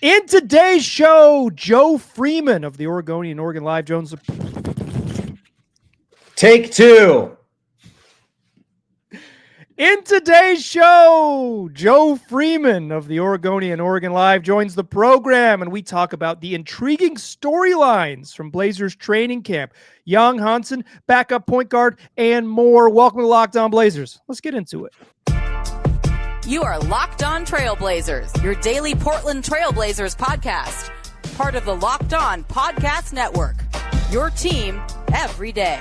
In today's show, Joe Freeman of The Oregonian, OregonLive. Jones. Take two. In today's show, Joe Freeman of The Oregonian, OregonLive joins the program, and we talk about the intriguing storylines from Blazers training camp, Yang Hansen, backup point guard, and more. Welcome to Locked On Blazers. Let's get into it. You are Locked On Trailblazers, your daily Portland Trailblazers podcast. Part of the Locked On Podcast Network, your team every day.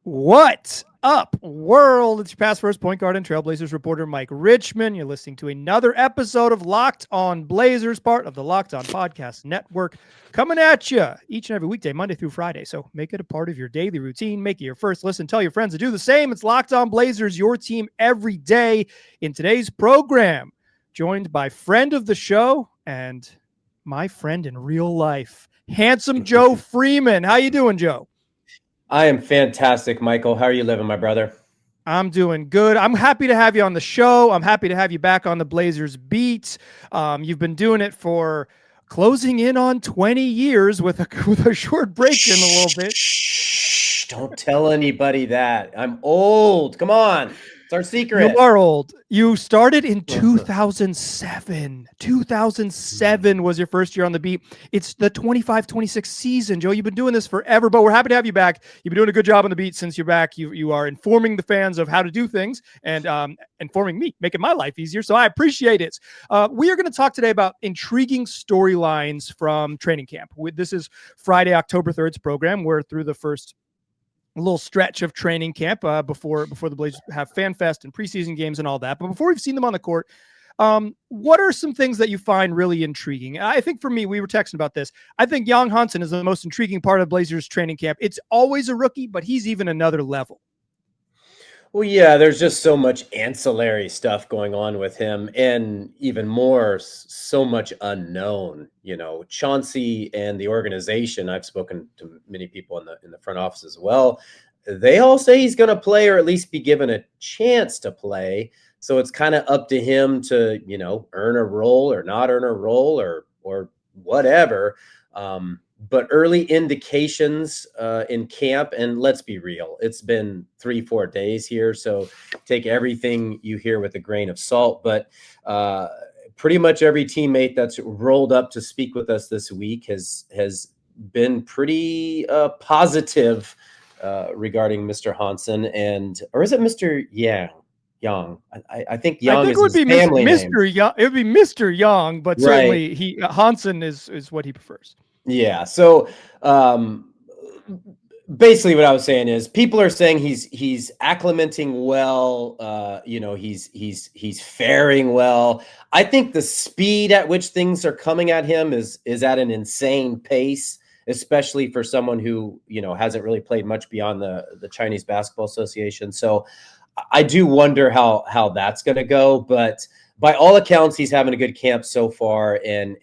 What's up, world? It's your past first point guard and Trailblazers reporter, Mike Richmond. You're listening to another episode of Locked On Blazers, part of the Locked On Podcast Network, coming at you each and every weekday, Monday through Friday. So make it a part of your daily routine. Make it your first listen. Tell your friends to do the same. It's Locked On Blazers, your team every day. In today's program, joined by friend of the show and my friend in real life, handsome Joe Freeman. How you doing, Joe? I am fantastic, Michael. How are you living, my brother? I'm doing good. I'm happy to have you on the show. I'm happy to have you back on the Blazers beat. You've been doing it for closing in on 20 years with a short break in a little bit. Shh, don't tell anybody that. I'm old. Come on. It's our secret. You are old. You started in 2007. 2007 was your first year on the beat. It's the 25-26 season, Joe. You've been doing this forever, but we're happy to have you back. You've been doing a good job on the beat since you're back. You are informing the fans of how to do things and informing me, making my life easier. So I appreciate it. We are going to talk today about intriguing storylines from training camp. This is Friday, October 3rd's program. We're through the first little stretch of training camp before the Blazers have Fan Fest and preseason games and all that. But before we've seen them on the court, what are some things that you find really intriguing? I think for me, we were texting about this. I think Yang Hansen is the most intriguing part of Blazers training camp. It's always a rookie, but he's even another level. Well, yeah, there's just so much ancillary stuff going on with him, and even more, so much unknown. You know, Chauncey and the organization, I've spoken to many people in the front office as well. They all say he's going to play, or at least be given a chance to play. So it's kind of up to him to, you know, earn a role or not earn a role or whatever. But early indications in camp, and let's be real, it's been 3-4 days here, so take everything you hear with a grain of salt. But pretty much every teammate that's rolled up to speak with us this week has been pretty positive regarding Mr. Hansen, or is it Mr. Yang? I think Yang is his family name. Mr. Yang. It would be Mr. Yang, but certainly Hansen is what he prefers. Yeah. So basically what I was saying is people are saying he's acclimating well. You know, he's faring well. I think the speed at which things are coming at him is at an insane pace, especially for someone who, you know, hasn't really played much beyond the Chinese Basketball Association. So I do wonder how that's going to go, but by all accounts, he's having a good camp so far, and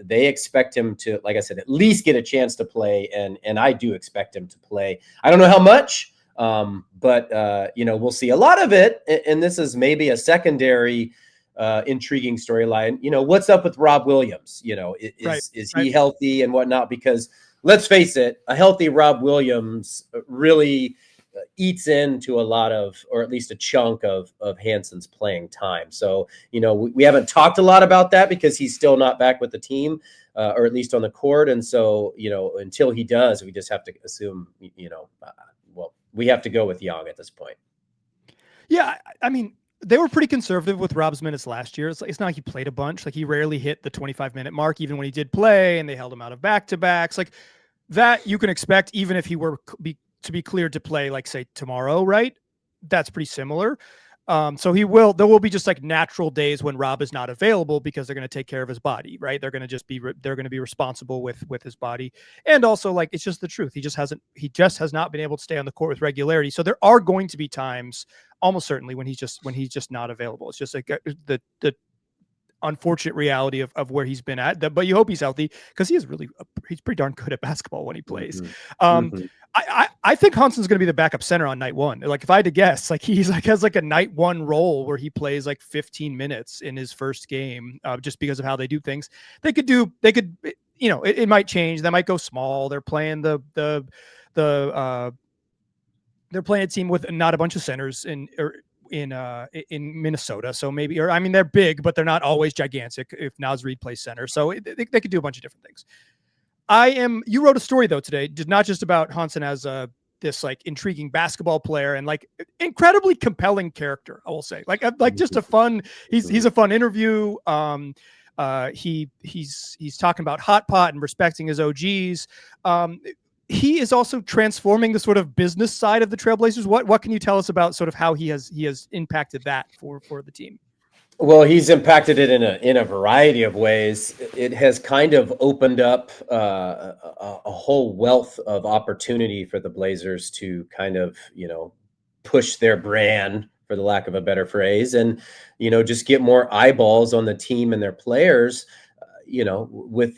they expect him to, like I said, at least get a chance to play, and I do expect him to play. I don't know how much, but you know, we'll see. A lot of it, and this is maybe a secondary intriguing storyline. You know, what's up with Rob Williams? You know, is he healthy and whatnot? Because let's face it, a healthy Rob Williams really eats into a lot of, or at least a chunk of Hansen's playing time. So, you know, we haven't talked a lot about that because he's still not back with the team, or at least on the court. And so, you know, until he does, we just have to assume, you know, well, we have to go with Yang at this point. Yeah. I mean, they were pretty conservative with Rob's minutes last year. It's not like he played a bunch. Like, he rarely hit the 25-minute mark, even when he did play, and they held him out of back-to-backs. Like, that you can expect even if he were to be cleared to play, like, say, tomorrow, right? That's pretty similar. So there will be just like natural days when Rob is not available because they're going to take care of his body, right? They're going to be responsible with his body. And also, like, it's just the truth. He just has not been able to stay on the court with regularity. So there are going to be times, almost certainly, when he's just not available. It's just like the unfortunate reality of where he's been at. But you hope he's healthy, because he's pretty darn good at basketball when he plays. I think Hansen's going to be the backup center on night one. Like, if I had to guess, like, he's like has like a night one role where he plays like 15 minutes in his first game, just because of how they do things. They could, it might change. They might go small. They're playing they're playing a team with not a bunch of centers in Minnesota. So maybe, they're big, but they're not always gigantic if Naz Reid plays center. So they could do a bunch of different things. You wrote a story though today, not just about Hansen as this like intriguing basketball player and like incredibly compelling character. I will say, like just a fun. He's a fun interview. He's talking about hot pot and respecting his OGs. He is also transforming the sort of business side of the Trailblazers. What can you tell us about sort of how he has impacted that for the team? Well, he's impacted it in a variety of ways. It has kind of opened up a whole wealth of opportunity for the Blazers to kind of, push their brand, for the lack of a better phrase, and, just get more eyeballs on the team and their players. With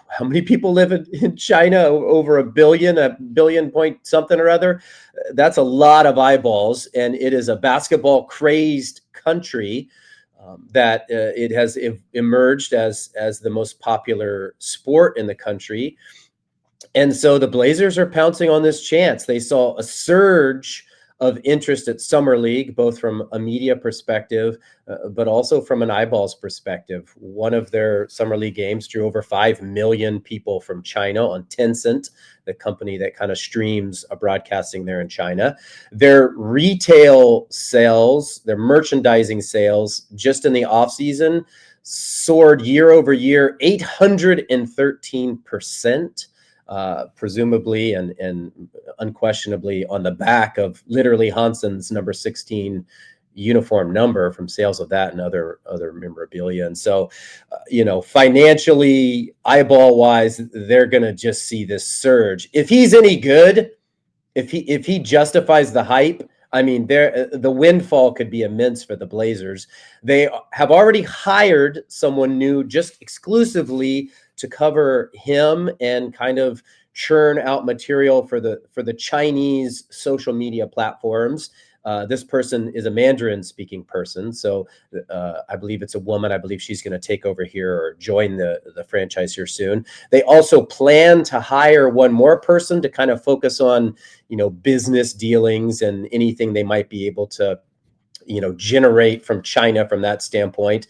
how many people live in China? Over a billion point something or other. That's a lot of eyeballs. And it is a basketball crazed country. That it has emerged as the most popular sport in the country. And so the Blazers are pouncing on this chance. They saw a surge of interest at Summer League, both from a media perspective, but also from an eyeballs perspective. One of their Summer League games drew over 5 million people from China on Tencent, the company that kind of streams broadcasting there in China. Their retail sales, their merchandising sales, just in the offseason, soared year over year 813%. Presumably and unquestionably on the back of literally Hansen's number 16 uniform number from sales of that and other memorabilia. And so, financially, eyeball wise, they're going to just see this surge. If he's any good, if he justifies the hype, the windfall could be immense for the Blazers. They have already hired someone new just exclusively to cover him and kind of churn out material for the Chinese social media platforms. This person is a Mandarin speaking person. So I believe it's a woman. I believe she's going to take over here or join the franchise here soon. They also plan to hire one more person to kind of focus on, business dealings and anything they might be able to, generate from China from that standpoint.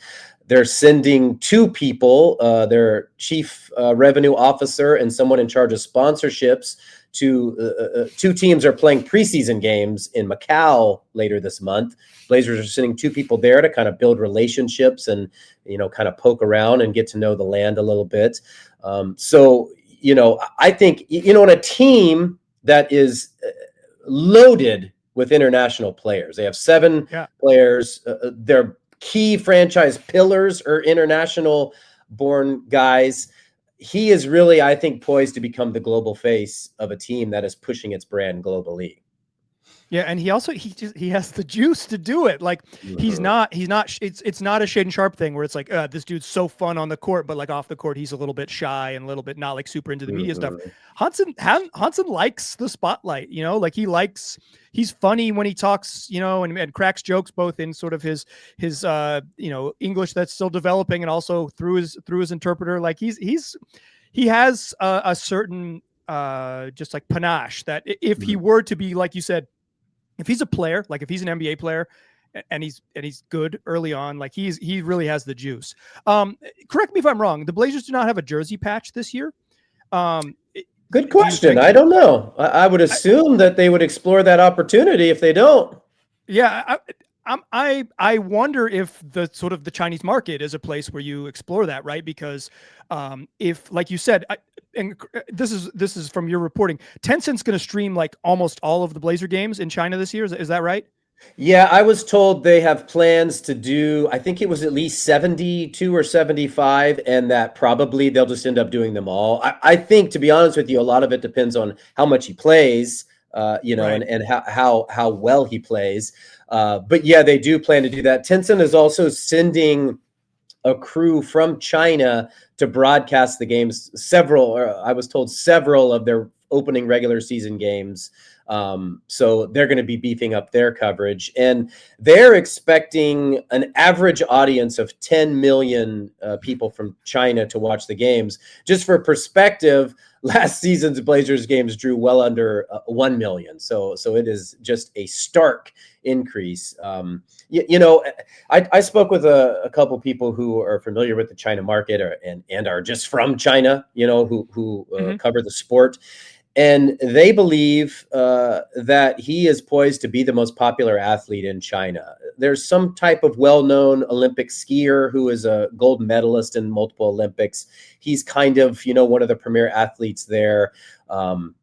They're sending 2 people, their chief revenue officer and someone in charge of sponsorships to 2 teams are playing preseason games in Macau later this month. Blazers are sending 2 people there to kind of build relationships and, kind of poke around and get to know the land a little bit. So, I think, on a team that is loaded with international players, they have 7 players. Their key franchise pillars are international born guys. He is really, I think, poised to become the global face of a team that is pushing its brand globally. Yeah, and he has the juice to do it. Like it's not a Shaden Sharp thing where it's like this dude's so fun on the court, but like off the court he's a little bit shy and a little bit not like super into the media stuff. Hansen likes the spotlight, like he's funny when he talks, and cracks jokes both in sort of his English that's still developing and also through his interpreter. Like he has a certain just like panache that if he were to be, like you said, if he's a player, like if he's an NBA player and he's good early on, like he really has the juice. Correct me if I'm wrong. The Blazers do not have a jersey patch this year. Good question. I don't know. I would assume that they would explore that opportunity if they don't. Yeah. I wonder if the sort of the Chinese market is a place where you explore that, right? Because if, like you said, and this is from your reporting, Tencent's going to stream like almost all of the Blazer games in China this year. Is that right? Yeah, I was told they have plans to do, I think it was at least 72 or 75, and that probably they'll just end up doing them all. I think, to be honest with you, a lot of it depends on how much he plays, right. and how well he plays. But yeah, they do plan to do that. Tencent is also sending a crew from China to broadcast the games. I was told several of their opening regular season games. So they're going to be beefing up their coverage, and they're expecting an average audience of 10 million people from China to watch the games. Just for perspective, last season's Blazers games drew well under 1 million. So it is just a stark increase. I spoke with a couple people who are familiar with the China market and are just from China, who cover the sport. And they believe that he is poised to be the most popular athlete in China. There's some type of well-known Olympic skier who is a gold medalist in multiple Olympics. He's kind of, one of the premier athletes there. And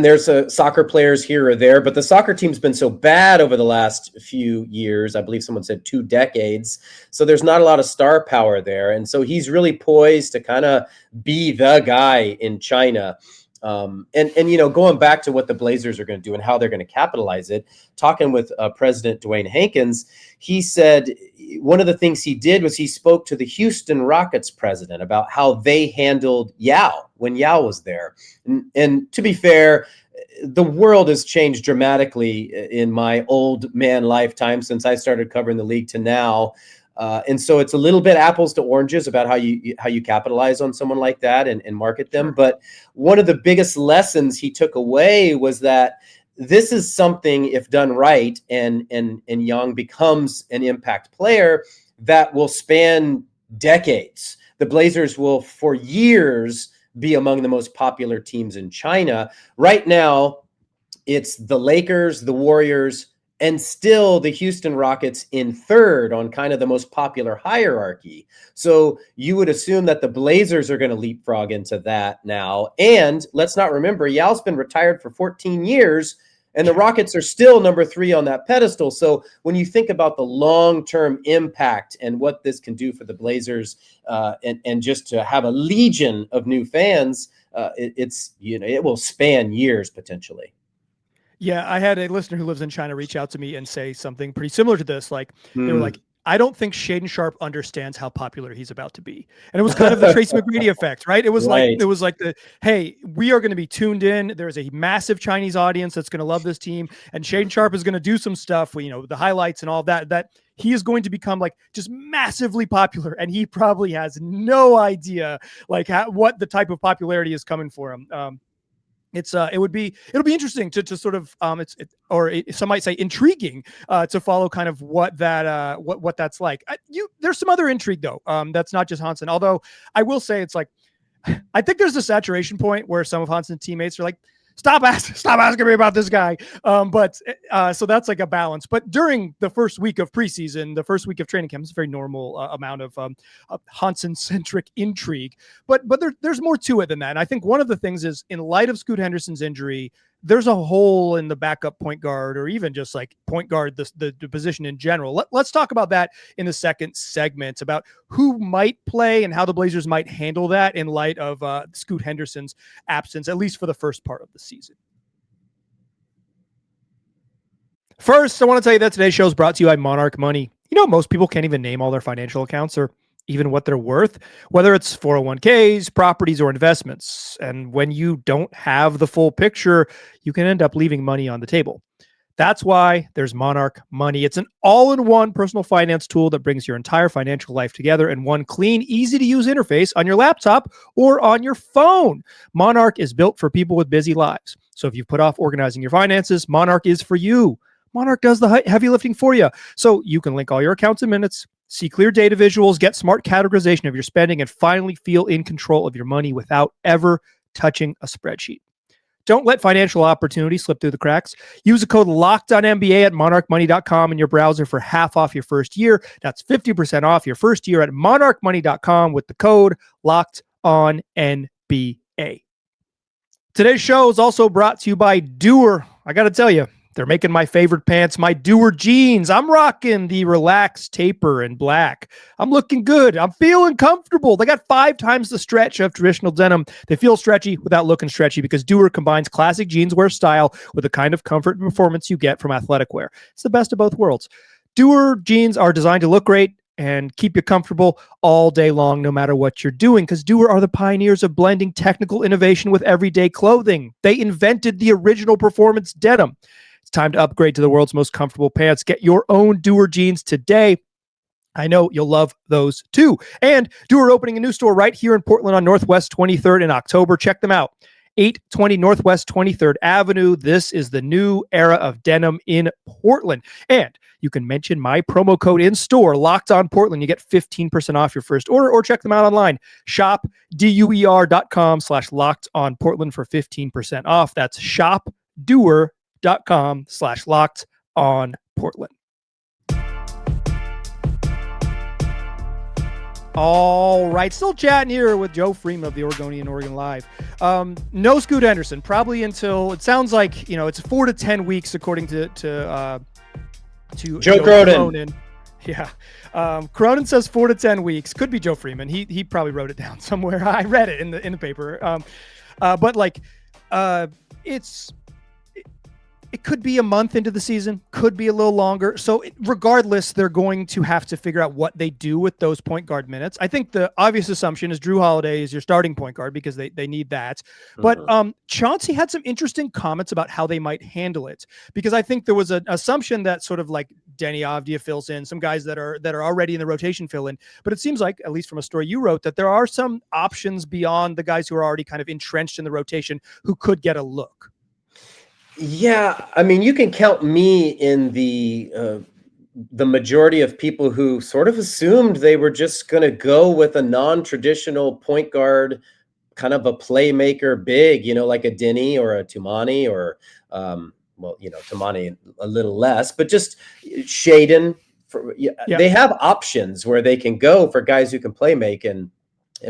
there's soccer players here or there, but the soccer team's been so bad over the last few years. I believe someone said 2 decades. So there's not a lot of star power there. And so he's really poised to kind of be the guy in China. Going back to what the Blazers are going to do and how they're going to capitalize it, talking with President Dwayne Hankins, he said one of the things he did was he spoke to the Houston Rockets president about how they handled Yao when Yao was there. And to be fair, the world has changed dramatically in my old man lifetime since I started covering the league to now. And so it's a little bit apples to oranges about how you capitalize on someone like that and market them. But one of the biggest lessons he took away was that this is something, if done right, and Yang becomes an impact player, that will span decades. The Blazers will, for years, be among the most popular teams in China. Right now, it's the Lakers, the Warriors, and still the Houston Rockets in third on kind of the most popular hierarchy. So you would assume that the Blazers are going to leapfrog into that now. And let's not remember, Yao's been retired for 14 years, and the Rockets are still number 3 on that pedestal. So when you think about the long-term impact and what this can do for the Blazers, and just to have a legion of new fans, it will span years potentially. Yeah, I had a listener who lives in China reach out to me and say something pretty similar to this. Like, they were like, I don't think Shaedon Sharpe understands how popular he's about to be. And it was kind of the Tracy McGrady effect, right? It was like hey, we are going to be tuned in. There's a massive Chinese audience that's going to love this team. And Shaedon Sharpe is going to do some stuff, the highlights and all that he is going to become like just massively popular. And he probably has no idea like what the type of popularity is coming for him. It'll be interesting to sort of some might say intriguing to follow kind of what that what that's like. There's some other intrigue though. That's not just Hansen. Although I will say it's like I think there's a saturation point where some of Hansen's teammates are like, stop asking me about this guy. So that's like a balance. But during the first week of preseason, the first week of training camp, it's a very normal amount of Hansen-centric intrigue. But there's more to it than that. And I think one of the things is, in light of Scoot Henderson's injury, there's a hole in the backup point guard, or even just like point guard, the position in general. Let's talk about that in the second segment, about who might play and how the Blazers might handle that in light of Scoot Henderson's absence, at least for the first part of the season. First, I want to tell you that today's show is brought to you by Monarch Money. Most people can't even name all their financial accounts or even what they're worth, whether it's 401ks, properties, or investments. And when you don't have the full picture, you can end up leaving money on the table. That's why there's Monarch Money. It's an all-in-one personal finance tool that brings your entire financial life together in one clean, easy-to-use interface on your laptop or on your phone. Monarch is built for people with busy lives. So if you've put off organizing your finances, Monarch is for you. Monarch does the heavy lifting for you. So you can link all your accounts in minutes, see clear data visuals, get smart categorization of your spending, and finally feel in control of your money without ever touching a spreadsheet. Don't let financial opportunities slip through the cracks. Use the code LOCKEDONNBA at monarchmoney.com in your browser for half off your first year. That's 50% off your first year at monarchmoney.com with the code LOCKEDONNBA. Today's show is also brought to you by DUER. I got to tell you, they're making my favorite pants, my DUER jeans. I'm rocking the relaxed taper in black. I'm looking good. I'm feeling comfortable. They got 5 times the stretch of traditional denim. They feel stretchy without looking stretchy because DUER combines classic jeanswear style with the kind of comfort and performance you get from athletic wear. It's the best of both worlds. DUER jeans are designed to look great, and keep you comfortable all day long, no matter what you're doing, because DUER are the pioneers of blending technical innovation with everyday clothing. They invented the original performance denim. It's time to upgrade to the world's most comfortable pants. Get your own DUER jeans today. I know you'll love those too. And DUER opening a new store right here in Portland on Northwest 23rd in October. Check them out. 820 Northwest 23rd Avenue. This is the new era of denim in Portland. And you can mention my promo code in store, Locked On Portland. You get 15% off your first order, or check them out online. Shop DUER.com/Locked On Portland for 15% off. That's shop DUER.com/Locked On Portland. All right, still chatting here with Joe Freeman of The Oregonian, OregonLive. No Scoot Henderson, probably until, it sounds like, it's 4 to 10 weeks according to Joe Cronin. Yeah, Cronin says 4 to 10 weeks. Could be Joe Freeman. He probably wrote it down somewhere. I read it in the paper. But like, it could be a month into the season, could be a little longer. So regardless, they're going to have to figure out what they do with those point guard minutes. I think the obvious assumption is Drew Holiday is your starting point guard because they need that. But Chauncey had some interesting comments about how they might handle it, because I think there was an assumption that sort of like Denny Avdia fills in, some guys that are already in the rotation fill in. But it seems like, at least from a story you wrote, that there are some options beyond the guys who are already kind of entrenched in the rotation who could get a look. Yeah, I mean, you can count me in the majority of people who sort of assumed they were just going to go with a non-traditional point guard, kind of a playmaker big, like a Denny or a Tumani or, Tumani a little less, but just Shaden. They have options where they can go for guys who can play make and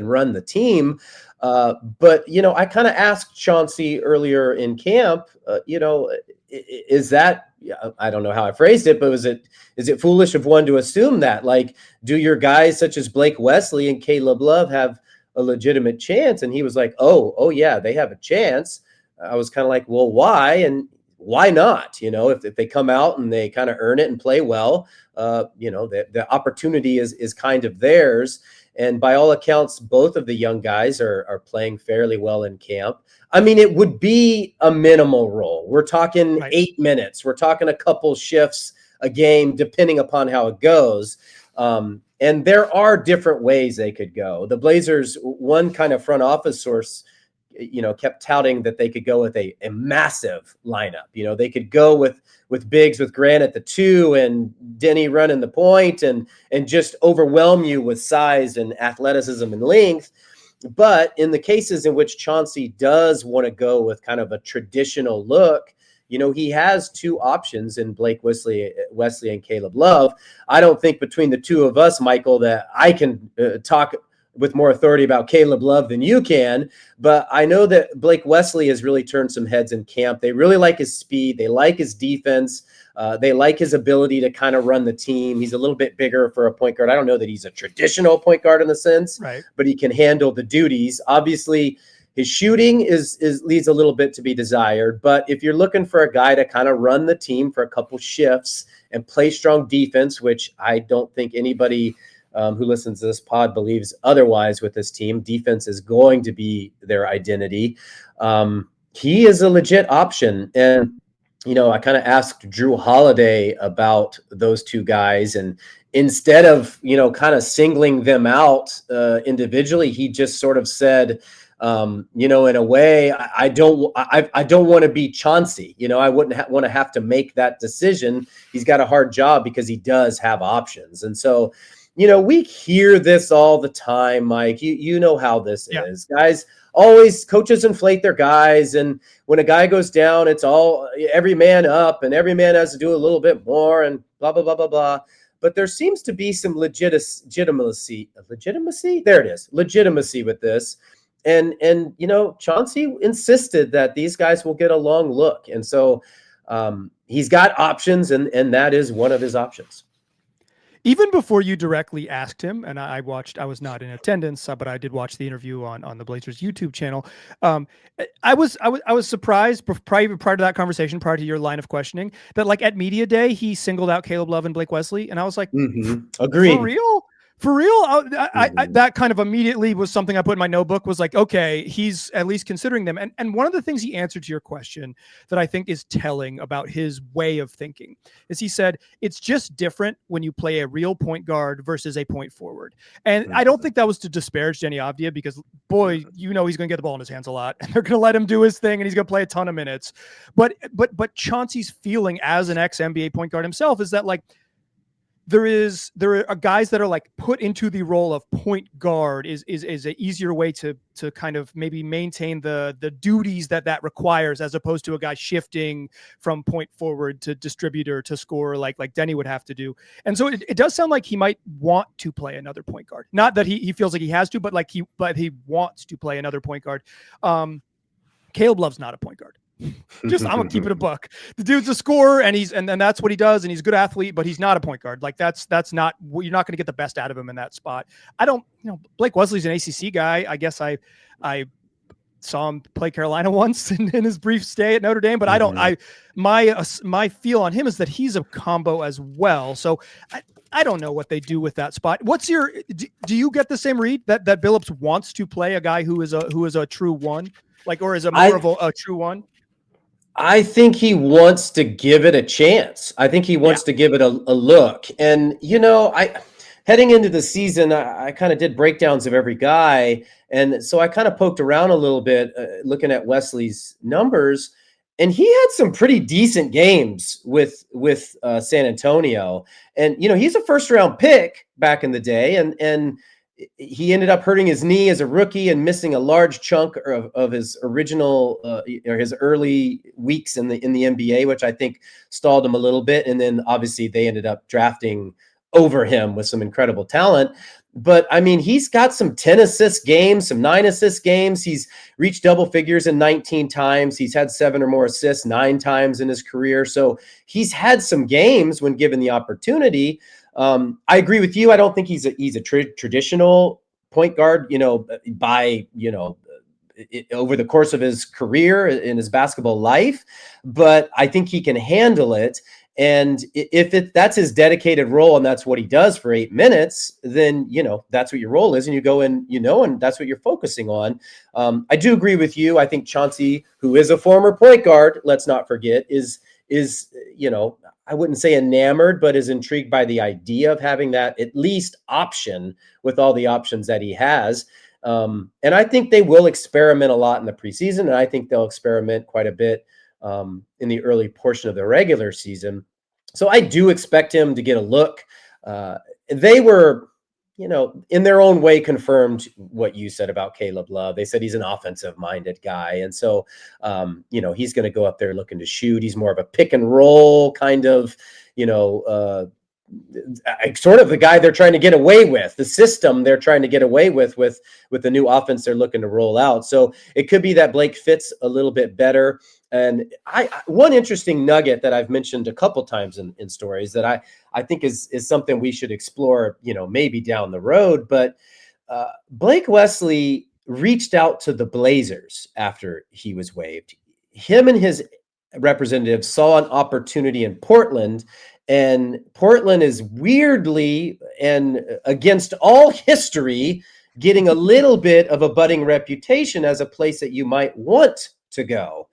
run the team. But, I kind of asked Chauncey earlier in camp, is that, I don't know how I phrased it, but is it foolish of one to assume that, like, do your guys such as Blake Wesley and Caleb Love have a legitimate chance? And he was like, oh yeah, they have a chance. I was kind of like, well, why? And why not? If they come out and they kind of earn it and play well, the opportunity is kind of theirs. And by all accounts, both of the young guys are playing fairly well in camp. I mean, it would be a minimal role. We're talking 8 minutes. We're talking a couple shifts a game, depending upon how it goes. And there are different ways they could go. The Blazers, one kind of front office source, kept touting that they could go with a massive lineup. They could go with bigs with Grant at the 2 and Denny running the point and just overwhelm you with size and athleticism and length. But in the cases in which Chauncey does want to go with kind of a traditional look, he has 2 options in Blake Wesley and Caleb Love. I don't think between the two of us, Michael, that I can talk with more authority about Caleb Love than you can, but I know that Blake Wesley has really turned some heads in camp. They really like his speed. They like his defense. They like his ability to kind of run the team. He's a little bit bigger for a point guard. I don't know that he's a traditional point guard in the sense, but he can handle the duties. Obviously, his shooting leaves a little bit to be desired, but if you're looking for a guy to kind of run the team for a couple shifts and play strong defense, which I don't think anybody who listens to this pod believes otherwise with this team. Defense is going to be their identity. He is a legit option. And, I kind of asked Drew Holiday about those 2 guys. And instead of, kind of singling them out individually, he just sort of said, in a way, I don't want to be Chauncey. I wouldn't want to have to make that decision. He's got a hard job because he does have options. And so, we hear this all the time, Mike. You know how this is. Guys, coaches inflate their guys. And when a guy goes down, it's all every man up and every man has to do a little bit more and blah, blah, blah, blah, blah. But there seems to be some legitimacy. There it is. Legitimacy with this. And Chauncey insisted that these guys will get a long look. And so he's got options, and that is one of his options. even before you directly asked him, and I was not in attendance, but I did watch the interview on the Blazers YouTube channel. I was surprised prior to that conversation, prior to your line of questioning, that like at media day he singled out Caleb Love and Blake Wesley, and I was like, Agreed. for real? For real? I that kind of immediately was something I put in my notebook, was like, okay, he's at least considering them. And one of the things he answered to your question that I think is telling about his way of thinking is he said, it's just different when you play a real point guard versus a point forward. And I don't think that was to disparage Jenny Avdia, because boy, he's going to get the ball in his hands a lot and they're going to let him do his thing and he's going to play a ton of minutes. But Chauncey's feeling as an ex-NBA point guard himself is that like, there are guys that are like put into the role of point guard is an easier way to kind of maybe maintain the duties that requires, as opposed to a guy shifting from point forward to distributor to scorer like Denny would have to do. And so it does sound like he might want to play another point guard. Not that he feels like he has to, but he wants to play another point guard. Caleb Love's not a point guard. I'm gonna keep it a buck. The dude's a scorer, and that's what he does, and he's a good athlete, but he's not a point guard. Like that's not, you're not gonna get the best out of him in that spot. Blake Wesley's an ACC guy. I guess I saw him play Carolina once in his brief stay at Notre Dame, but my feel on him is that he's a combo as well. So I don't know what they do with that spot. Do you get the same read that Billups wants to play a guy who is a true one, like, or is a more of a true one? I think he wants to give it a chance. I think he wants to give it a look. And, heading into the season, I kind of did breakdowns of every guy. And so I kind of poked around a little bit, looking at Wesley's numbers. And he had some pretty decent games with San Antonio. And, he's a first round pick back in the day. And he ended up hurting his knee as a rookie and missing a large chunk of his original or his early weeks in the NBA, which I think stalled him a little bit. And then obviously they ended up drafting over him with some incredible talent. But I mean, he's got some 10 assist games, some 9 assist games. He's reached double figures in 19 times. He's had 7 or more assists 9 times in his career. So he's had some games when given the opportunity. I agree with you. I don't think he's a traditional point guard, over the course of his career in his basketball life, but I think he can handle it. And if that's his dedicated role and that's what he does for 8 minutes, then, that's what your role is. And you go in, and that's what you're focusing on. I do agree with you. I think Chauncey, who is a former point guard, let's not forget, is I wouldn't say enamored, but is intrigued by the idea of having that at least option with all the options that he has. And I think they will experiment a lot in the preseason, and I think they'll experiment quite a bit in the early portion of the regular season. So I do expect him to get a look. They were, in their own way confirmed what you said about Caleb Love. They said he's an offensive minded guy. And so, he's going to go up there looking to shoot. He's more of a pick and roll kind of, sort of the guy they're trying to get away with, the system they're trying to get away with the new offense they're looking to roll out. So it could be that Blake fits a little bit better. And one interesting nugget that I've mentioned a couple times in stories that I think is something we should explore, maybe down the road. But Blake Wesley reached out to the Blazers after he was waived. Him and his representative saw an opportunity in Portland, and Portland is weirdly and against all history getting a little bit of a budding reputation as a place that you might want to go.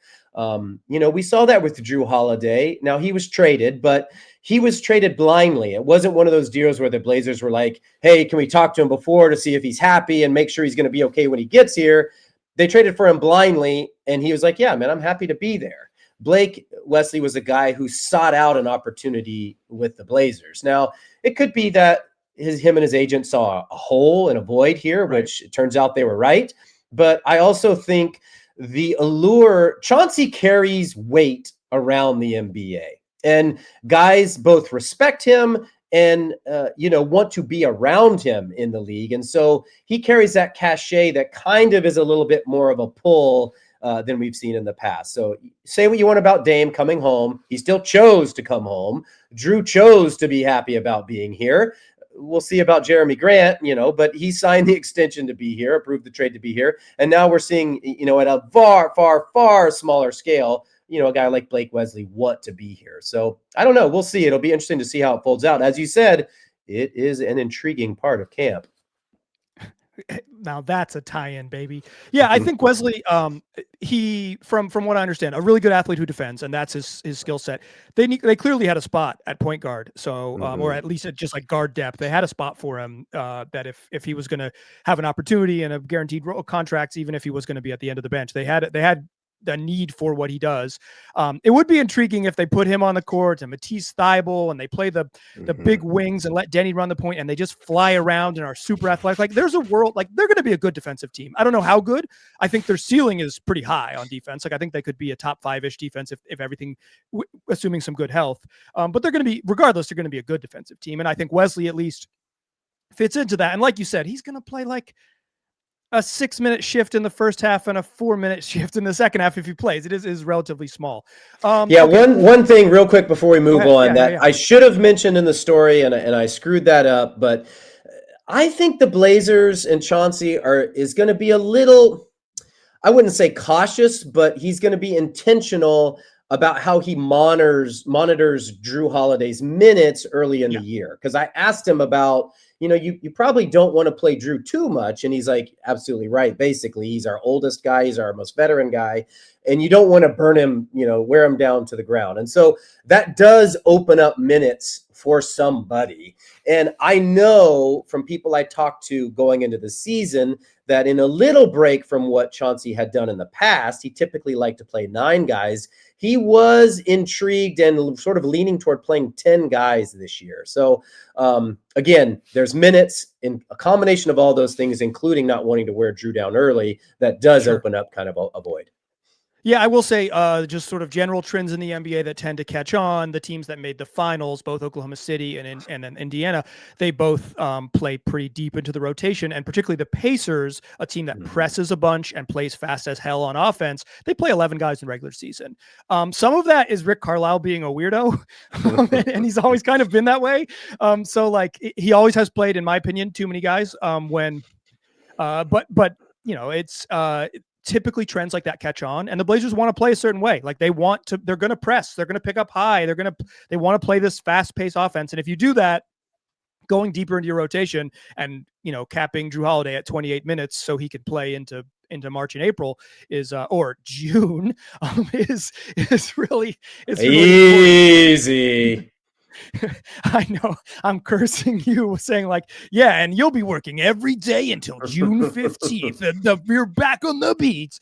We saw that with Drew Holiday. Now he was traded, but he was traded blindly. It wasn't one of those deals where the Blazers were like, hey, can we talk to him before to see if he's happy and make sure he's going to be okay when he gets here? They traded for him blindly, and he was like, yeah, man, I'm happy to be there. Blake Wesley was a guy who sought out an opportunity with the Blazers. Now, it could be that him and his agent saw a hole and a void here, which it turns out they were right. But I also think the allure, Chauncey carries weight around the NBA, and guys both respect him and, want to be around him in the league. And so he carries that cachet that kind of is a little bit more of a pull than we've seen in the past. So say what you want about Dame coming home. He still chose to come home. Drew chose to be happy about being here. We'll see about Jeremy Grant, but he signed the extension to be here, approved the trade to be here. And now we're seeing, at a far, far, far smaller scale, a guy like Blake Wesley want to be here. So I don't know. We'll see. It'll be interesting to see how it folds out. As you said, it is an intriguing part of camp. Now that's a tie-in, baby. Yeah, I think Wesley, he from what I understand, a really good athlete who defends, and that's his skill set. They clearly had a spot at point guard, so or at least at just like guard depth, they had a spot for him. That if he was going to have an opportunity and a guaranteed contracts, even if he was going to be at the end of the bench, they had the need for what he does. It would be intriguing if they put him on the court and Matisse Thybulle and they play the big wings and let Denny run the point and they just fly around and are super athletic. Like there's a world, like they're going to be a good defensive team. I don't know how good. I think their ceiling is pretty high on defense. Like I think they could be a top 5-ish defense if everything, assuming some good health. But they're going to be, regardless, they're going to be a good defensive team. And I think Wesley at least fits into that. And like you said, he's going to play like a 6-minute shift in the first half and a 4-minute shift in the second half if he plays. It is relatively small. Okay. One thing real quick before we move on I should have mentioned in the story and I screwed that up, but I think the Blazers and Chauncey is going to be a little, I wouldn't say cautious, but he's going to be intentional about how he monitors Drew Holiday's minutes early in the year. Because I asked him about, you probably don't want to play Drew too much. And he's like, absolutely right. Basically, he's our oldest guy. He's our most veteran guy. And you don't want to burn him, wear him down to the ground. And so that does open up minutes for somebody. And I know from people I talked to going into the season that in a little break from what Chauncey had done in the past, he typically liked to play 9 guys. He was intrigued and sort of leaning toward playing 10 guys this year. So again, there's minutes in a combination of all those things, including not wanting to wear Drew down early, that does open up kind of a void. Yeah, I will say just sort of general trends in the NBA that tend to catch on. The teams that made the finals, both Oklahoma City and Indiana, they both play pretty deep into the rotation. And particularly the Pacers, a team that presses a bunch and plays fast as hell on offense, they play 11 guys in regular season. Some of that is Rick Carlisle being a weirdo, and he's always kind of been that way. So like he always has played, in my opinion, too many guys but it's typically trends like that catch on, and the Blazers want to play a certain way. Like they're going to press, they're going to pick up high, they want to play this fast paced offense. And if you do that, going deeper into your rotation and, capping Drew Holiday at 28 minutes so he could play into March and April or June is really easy. I know I'm cursing you saying like, yeah, and you'll be working every day until June 15th and you're back on the beats.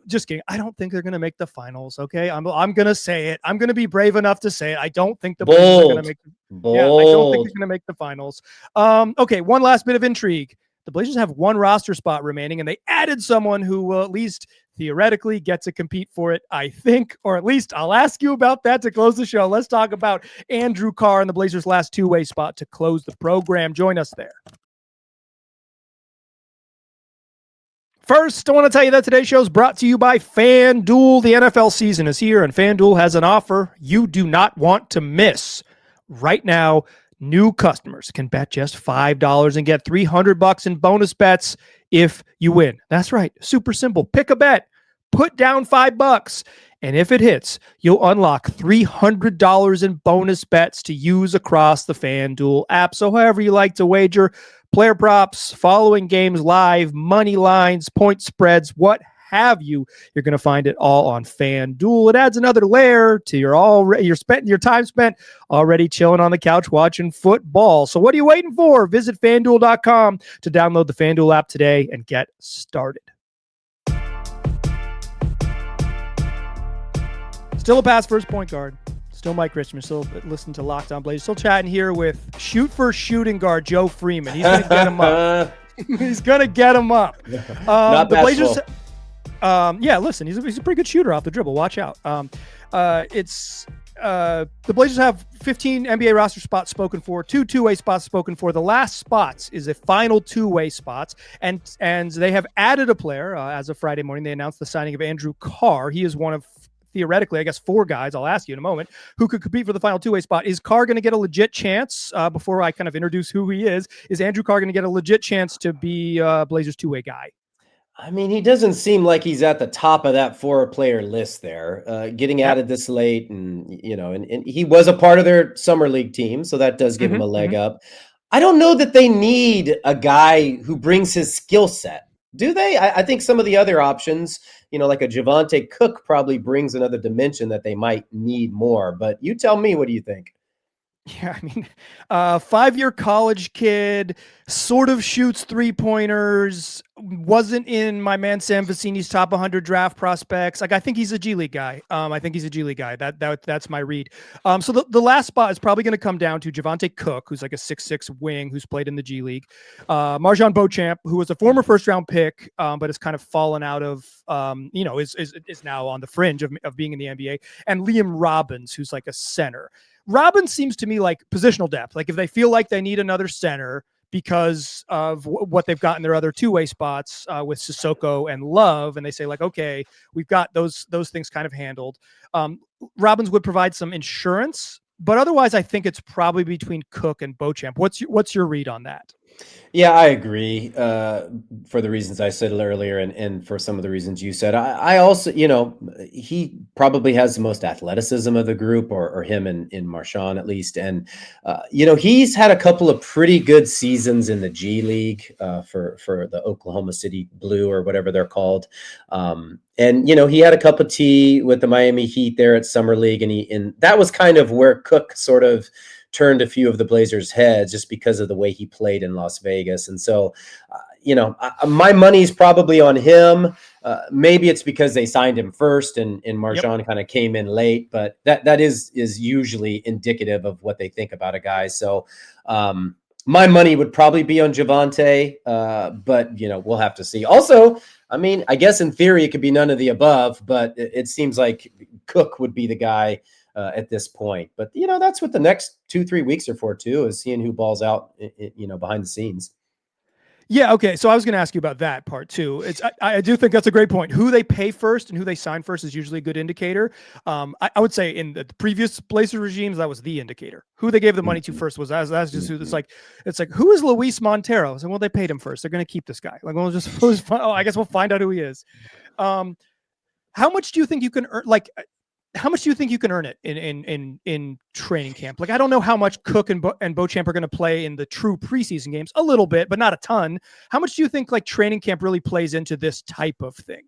Just kidding. I don't think they're going to make the finals. Okay. I'm going to say it. I'm going to be brave enough to say it. I don't think the Blazers are going to make I don't think they're going to make the finals. Okay. One last bit of intrigue. The Blazers have one roster spot remaining, and they added someone who will at least theoretically get to compete for it, I think, or at least I'll ask you about that to close the show. Let's talk about Andrew Carr and the Blazers' last two-way spot to close the program. Join us there. First, I want to tell you that today's show is brought to you by FanDuel. The NFL season is here, and FanDuel has an offer you do not want to miss. Right now, new customers can bet just $5 and get $300 in bonus bets if you win. That's right. Super simple. Pick a bet, put down $5, and if it hits, you'll unlock $300 in bonus bets to use across the FanDuel app. So however you like to wager, player props, following games live, money lines, point spreads, what have you, you're going to find it all on FanDuel. It adds another layer to your time spent already chilling on the couch watching football. So what are you waiting for? Visit FanDuel.com to download the FanDuel app today and get started. Still a pass first point guard. Still Mike Richmond. Still listening to Locked On Blazers. Still chatting here with shoot for shooting guard Joe Freeman. He's going to get him up. He's going to get him up. Not the Blazers. Bashful. Listen, he's a pretty good shooter off the dribble. Watch out. It's the Blazers have 15 NBA roster spots spoken for, 2 two-way spots spoken for. The last spots is a final 2-way spots, and they have added a player as of Friday morning. They announced the signing of Andrew Carr. He is one of theoretically, I guess, 4 guys, I'll ask you in a moment, who could compete for the final 2-way spot. Is Carr going to get a legit chance, before I kind of introduce who he is Andrew Carr going to get a legit chance to be Blazers 2-way guy? I mean, he doesn't seem like he's at the top of that 4-player list there, getting added this late. And he was a part of their summer league team, so that does give him a leg up. I don't know that they need a guy who brings his skill set. Do they? I think some of the other options, like a Javonte Cook, probably brings another dimension that they might need more. But you tell me, what do you think? Yeah, I mean, 5-year college kid, sort of shoots 3-pointers, wasn't in my man Sam Vecini's top 100 draft prospects. Like, I think he's a G League guy. That's my read. So the last spot is probably going to come down to Javonte Cook, who's like a 6'6" wing who's played in the G League. Marjon Beauchamp, who was a former first-round pick, but has kind of fallen out of, is now on the fringe of being in the NBA, and Liam Robbins, who's like a center. Robbins seems to me like positional depth. Like, if they feel like they need another center because of what they've got in their other 2-way spots with Sissoko and Love, and they say like, okay, we've got those things kind of handled. Robbins would provide some insurance, but otherwise I think it's probably between Cook and Beauchamp. What's your read on that? Yeah, I agree, for the reasons I said earlier, and for some of the reasons you said. I also, he probably has the most athleticism of the group, or him and Marchand at least. And, he's had a couple of pretty good seasons in the G League for the Oklahoma City Blue, or whatever they're called. And, he had a cup of tea with the Miami Heat there at Summer League, and that was kind of where Cook sort of turned a few of the Blazers' heads, just because of the way he played in Las Vegas. And so, my money's probably on him. Maybe it's because they signed him first, and Marchand kind of came in late, but that is usually indicative of what they think about a guy. So my money would probably be on Javonte, but we'll have to see. Also, I mean, I guess in theory it could be none of the above, but it seems like Cook would be the guy at this point. But that's what the next 2-3 weeks are for too, is seeing who balls out behind the scenes. Yeah, okay. So I was going to ask you about that part too. I do think that's a great point. Who they pay first and who they sign first is usually a good indicator. I would say in the previous Blazer regimes, that was the indicator. Who they gave the money to first was that's just who. It's like who is Luis Montero? So, well, they paid him first. They're going to keep this guy. Like, we'll just I guess we'll find out who he is. How much do you think you can earn? Like, how much do you think you can earn it in training camp? Like, I don't know how much Cook and Beauchamp are going to play in the true preseason games. A little bit, but not a ton. How much do you think like training camp really plays into this type of thing?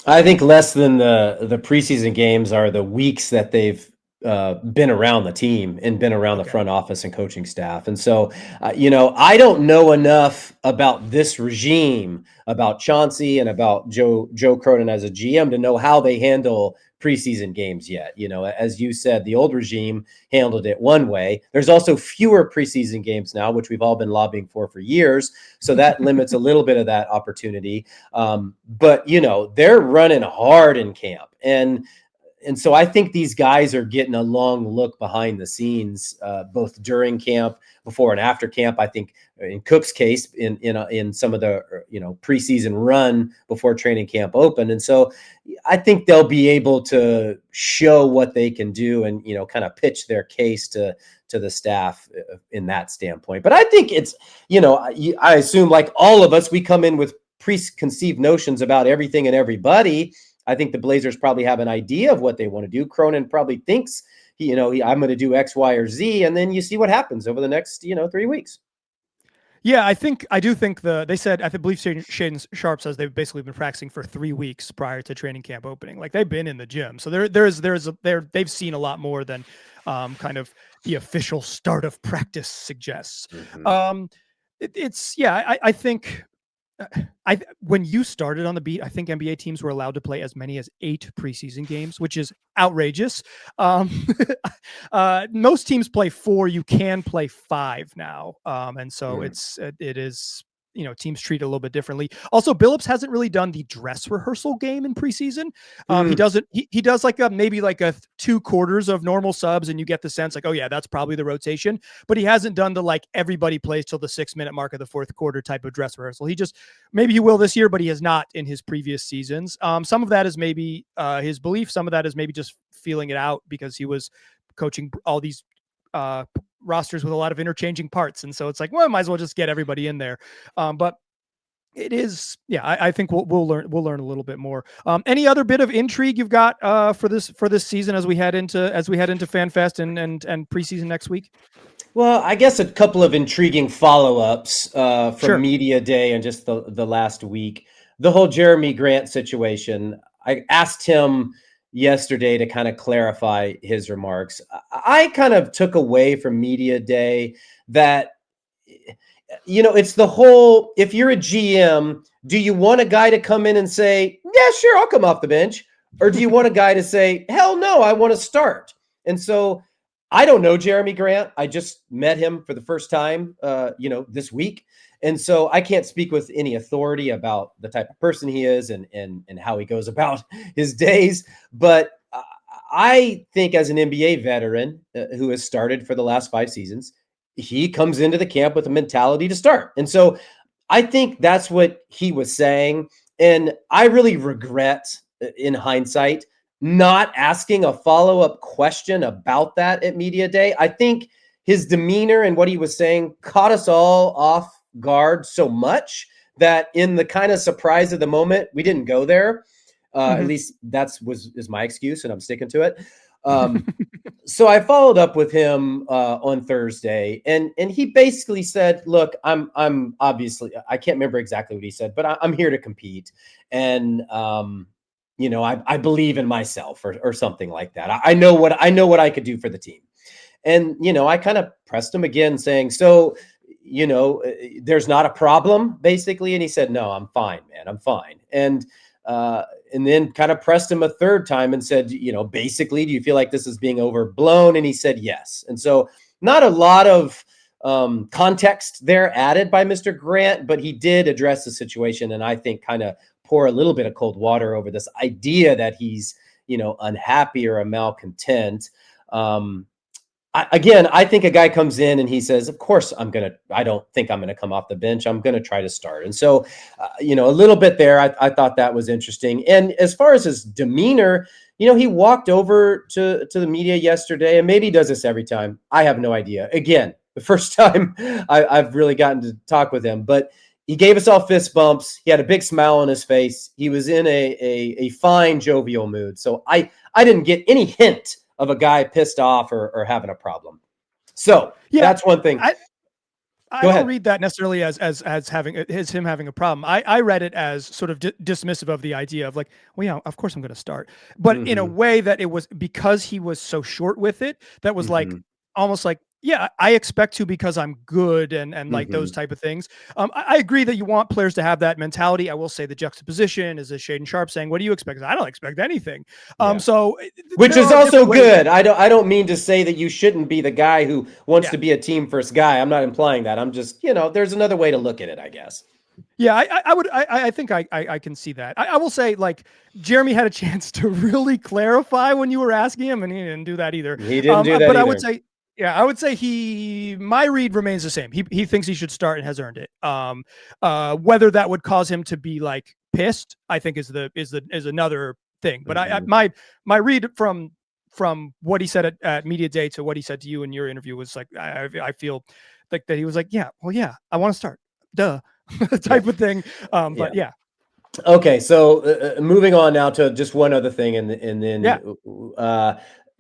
I think less than the preseason games are the weeks that they've been around the team and been around the front office and coaching staff. And so, I don't know enough about this regime, about Chauncey and about Joe Cronin as a GM, to know how they handle preseason games yet. As you said, the old regime handled it one way. There's also fewer preseason games now, which we've all been lobbying for years. So that limits a little bit of that opportunity. But they're running hard in camp. And so I think these guys are getting a long look behind the scenes, both during camp, before and after camp. I think in Cook's case, in some of the preseason run before training camp opened. And so I think they'll be able to show what they can do and kind of pitch their case to the staff in that standpoint. But I think it's I assume, like all of us, we come in with preconceived notions about everything and everybody. I think the Blazers probably have an idea of what they want to do. Cronin probably thinks, I'm going to do X, Y, or Z, and then you see what happens over the next, 3 weeks. Yeah, I do think they said, I believe Shaden Sharp says they've basically been practicing for 3 weeks prior to training camp opening. Like, they've been in the gym. So they've seen a lot more than kind of the official start of practice suggests. Mm-hmm. I think when you started on the beat, I think NBA teams were allowed to play as many as 8 preseason games, which is outrageous. Most teams play 4. You can play 5 now. And so it is teams treat it a little bit differently. Also, Billups hasn't really done the dress rehearsal game in preseason. He does like maybe like a 2 quarters of normal subs, and you get the sense like, oh yeah, that's probably the rotation. But he hasn't done the like everybody plays till the 6-minute mark of the 4th quarter type of dress rehearsal. Maybe he will this year, but he has not in his previous seasons. Some of that is maybe his belief. Some of that is maybe just feeling it out because he was coaching all these rosters with a lot of interchanging parts, and so it's like, well, I might as well just get everybody in there. But it is, I think we'll learn a little bit more. Any other bit of intrigue you've got for this season as we head into FanFest and preseason next week? Well, I guess a couple of intriguing follow-ups from Sure. Media Day and just the last week. The whole Jeremy Grant situation. I asked him yesterday to kind of clarify his remarks. I kind of took away from Media Day that, it's the whole, if you're a GM, do you want a guy to come in and say, yeah, sure, I'll come off the bench? Or do you want a guy to say, hell no, I want to start? And so I don't know Jeremy Grant. I just met him for the first time, this week. And so I can't speak with any authority about the type of person he is and how he goes about his days. But I think as an NBA veteran who has started for the last 5 seasons, he comes into the camp with a mentality to start. And so I think that's what he was saying. And I really regret, in hindsight, not asking a follow-up question about that at Media Day. I think his demeanor and what he was saying caught us all off guard so much that in the kind of surprise of the moment, we didn't go there. At least is my excuse, and I'm sticking to it. So I followed up with him on Thursday, and he basically said, "Look, I'm obviously, I can't remember exactly what he said, but I'm here to compete, and I believe in myself, or something like that. I know what I could do for the team." And I kind of pressed him again, saying, "So, there's not a problem, basically?" And he said, "No, I'm fine, man. I'm fine." And then kind of pressed him a third time and said, basically, do you feel like this is being overblown? And he said, yes. And so not a lot of context there added by Mr. Grant, but he did address the situation. And I think kind of pour a little bit of cold water over this idea that he's, unhappy or a malcontent. I think a guy comes in and he says, of course I don't think I'm going to come off the bench. I'm going to try to start. And so, a little bit there, I thought that was interesting. And as far as his demeanor, he walked over to the media yesterday, and maybe he does this every time. I have no idea. Again, the first time I've really gotten to talk with him, but he gave us all fist bumps. He had a big smile on his face. He was in a fine, jovial mood. So I didn't get any hint of a guy pissed off or having a problem. So that's one thing. I don't read that necessarily as him having a problem. I read it as sort of dismissive of the idea of like, well, yeah, of course I'm going to start, but in a way that it was because he was so short with it, that was like almost like, yeah, I expect to because I'm good and like those type of things. I agree that you want players to have that mentality. I will say the juxtaposition is as Shaedon Sharpe saying, "What do you expect?" I don't expect anything. So which is also good. I don't mean to say that you shouldn't be the guy who wants to be a team first guy. I'm not implying that. I'm just, there's another way to look at it, I guess. Yeah, I think I can see that. I will say, like, Jeremy had a chance to really clarify when you were asking him, and he didn't do that either. He didn't do that but either. I would say my read remains the same. He thinks he should start and has earned it. Whether that would cause him to be like pissed, I think is another thing. But my read from what he said at Media Day to what he said to you in your interview was like, I feel like that he was like, yeah, well, yeah, I want to start, duh, type of thing. But yeah. Okay, so moving on now to just one other thing, and then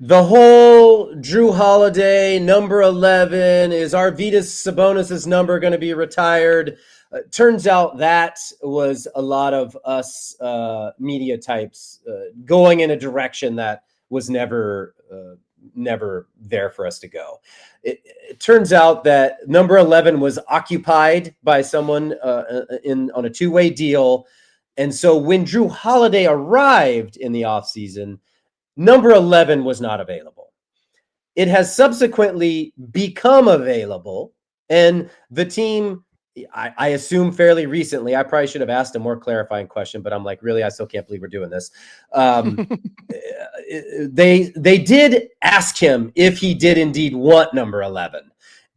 the whole Drew Holiday number 11, is Arvydas Sabonis's number going to be retired? Turns out that was a lot of us media types going in a direction that was never there for us to go. It turns out that number 11 was occupied by someone on a 2-way deal. And so when Drew Holiday arrived in the offseason, number 11 was not available. It has subsequently become available, and the team I assume fairly recently. I probably should have asked a more clarifying question, but I'm like, really, I still can't believe we're doing this. They did ask him if he did indeed want number 11.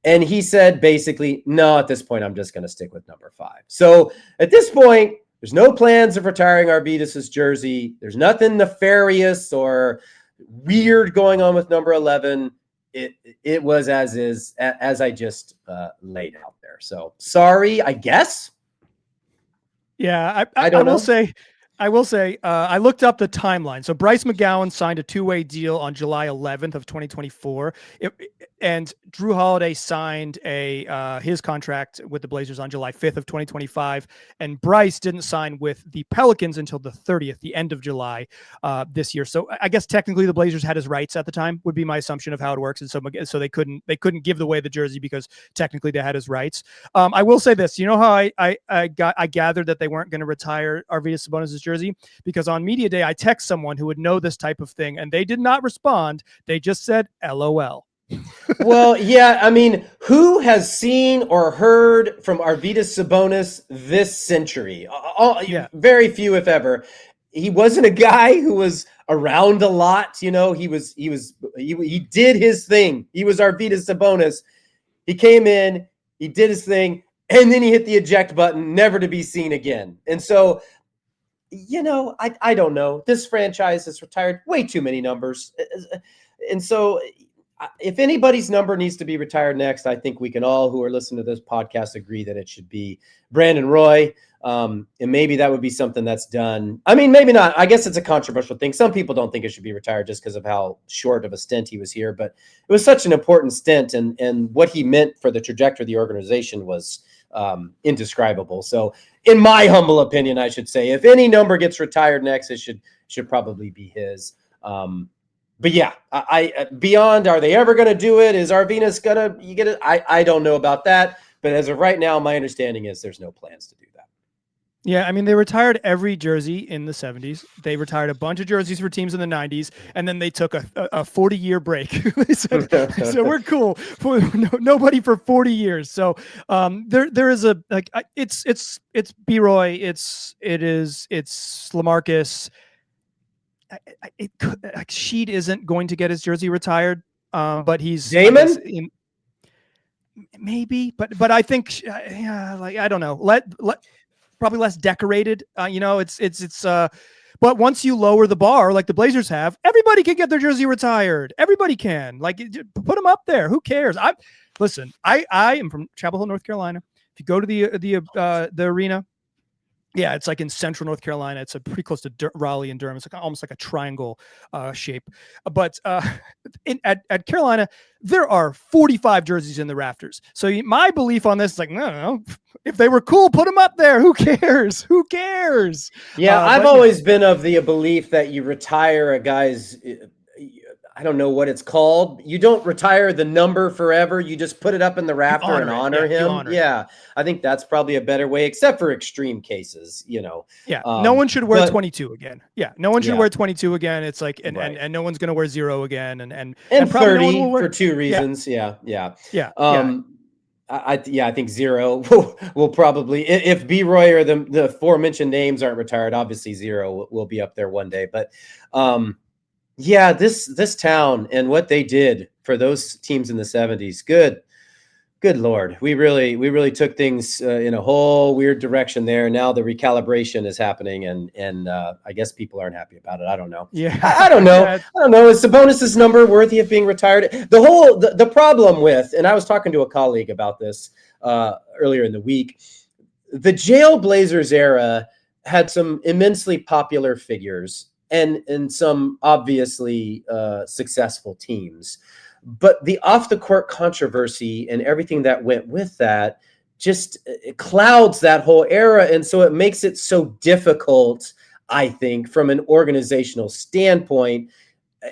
And he said, basically, no, at this point, I'm just going to stick with number 5. So at this point, there's no plans of retiring Arvydas' jersey. There's nothing nefarious or weird going on with number 11. It was as is, as I just laid out there. So sorry, I guess. Yeah, I will say, I looked up the timeline. So Bryce McGowan signed a 2-way deal on July 11th of 2024. And Drew Holiday signed his contract with the Blazers on July 5th of 2025. And Bryce didn't sign with the Pelicans until the 30th, the end of July this year. So I guess technically the Blazers had his rights at the time, would be my assumption of how it works. And so they couldn't give away the jersey because technically they had his rights. I will say this, you know how I gathered that they weren't going to retire Arvydas Sabonis' jersey? Because on media day, I text someone who would know this type of thing and they did not respond. They just said, LOL. Well, yeah, I mean, who has seen or heard from Arvydas Sabonis this century? Very few, if ever. He wasn't a guy who was around a lot. You know, he did his thing. He was Arvydas Sabonis. He came in, he did his thing, and then he hit the eject button, never to be seen again. And so, you know, I don't know. This franchise has retired way too many numbers. And so if anybody's number needs to be retired next, I think we can all who are listening to this podcast agree that it should be Brandon Roy. And maybe that would be something that's done. I mean, maybe not. I guess it's a controversial thing. Some people don't think it should be retired just because of how short of a stint he was here. But it was such an important stint. And what he meant for the trajectory of the organization was indescribable. So in my humble opinion, I should say, if any number gets retired next, it should probably be his. But yeah, I beyond, are they ever going to do it? Is Arvydas you get it? I don't know about that. But as of right now, my understanding is there's no plans to do that. Yeah, I mean, they retired every jersey in the 70s. They retired a bunch of jerseys for teams in the 90s, and then they took a 40-year break. they said we're cool. Nobody for 40 years. So there is a like it's B-Roy, it's LaMarcus. Sheed isn't going to get his jersey retired, but he's Damon. Maybe, but I think I don't know. Let probably less decorated. But once you lower the bar like the Blazers have, everybody can get their jersey retired. Everybody can put them up there. Who cares? I am from Chapel Hill, North Carolina. If you go to the arena. Yeah, it's like in central North Carolina. It's pretty close to Raleigh and Durham. It's almost like a triangle shape. But at Carolina, there are 45 jerseys in the rafters. So my belief on this is no. If they were cool, put them up there. Who cares? Who cares? Yeah, I've always been of the belief that you retire a guy's. I don't know what it's called. You don't retire the number forever. You just put it up in the rafter and honor him. Yeah. I think that's probably a better way, except for extreme cases, Yeah. No one should wear 22 again. Yeah. No one should wear 22 again. It's like, and no one's going to wear 0 again. And 30 for 2 reasons. Yeah. I think 0 will probably, if B-Roy or the aforementioned names aren't retired, obviously 0 will be up there one day. But, yeah, this town and what they did for those teams in the 70s, good Lord. We really took things in a whole weird direction there. Now the recalibration is happening, and I guess people aren't happy about it. I don't know. Yeah, I don't know. I don't know. Is Sabonis' number worthy of being retired? The problem with, and I was talking to a colleague about this earlier in the week, the Jail Blazers era had some immensely popular figures and some obviously successful teams. But the off-the-court controversy and everything that went with that just clouds that whole era. And so it makes it so difficult, I think, from an organizational standpoint,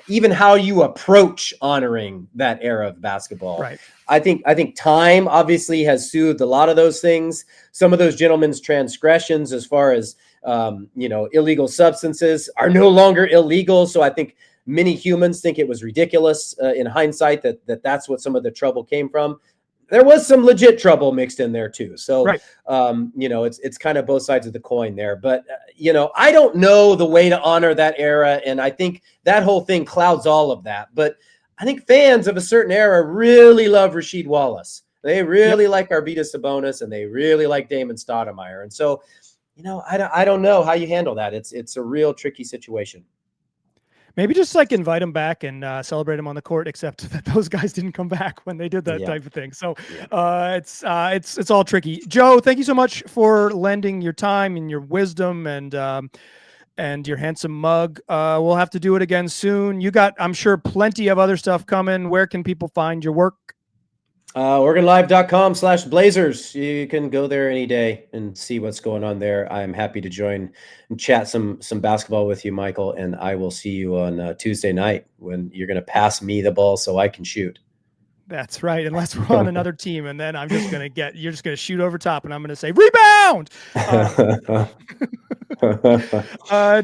even how you approach honoring that era of basketball. Right. I think time obviously has soothed a lot of those things. Some of those gentlemen's transgressions as far as illegal substances are no longer illegal. So I think many humans think it was ridiculous in hindsight that that's what some of the trouble came from. there was some legit trouble mixed in there too. So, Right. It's kind of both sides of the coin there. But, I don't know the way to honor that era. And I think that whole thing clouds all of that. But I think fans of a certain era really love Rasheed Wallace. They really like Arvydas Sabonis, and they really like Damon Stoudemire. And so, I don't know how you handle that. It's a real tricky situation. Maybe just like invite them back and celebrate them on the court, except that those guys didn't come back when they did that type of thing. So it's all tricky. Joe, thank you so much for lending your time and your wisdom and your handsome mug. We'll have to do it again soon. You got, I'm sure, plenty of other stuff coming. Where can people find your work? OregonLive.com/Blazers. You can go there any day and see what's going on there. I'm happy to join and chat some basketball with you, Michael, and I will see you on Tuesday night when you're going to pass me the ball so I can shoot. That's right. Unless we're on another team, and then you're just going to shoot over top, and I'm going to say rebound.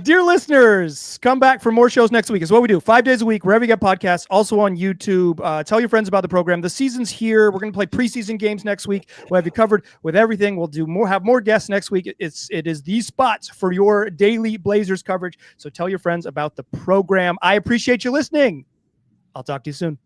Dear listeners, come back for more shows next week. Is what we do 5 days a week, wherever you get podcasts, also on YouTube. Tell your friends about the program. The season's here. We're going to play preseason games next week. We'll have you covered with everything. We'll have more guests next week. It is the spots for your daily Blazers coverage. So tell your friends about the program. I appreciate you listening. I'll talk to you soon.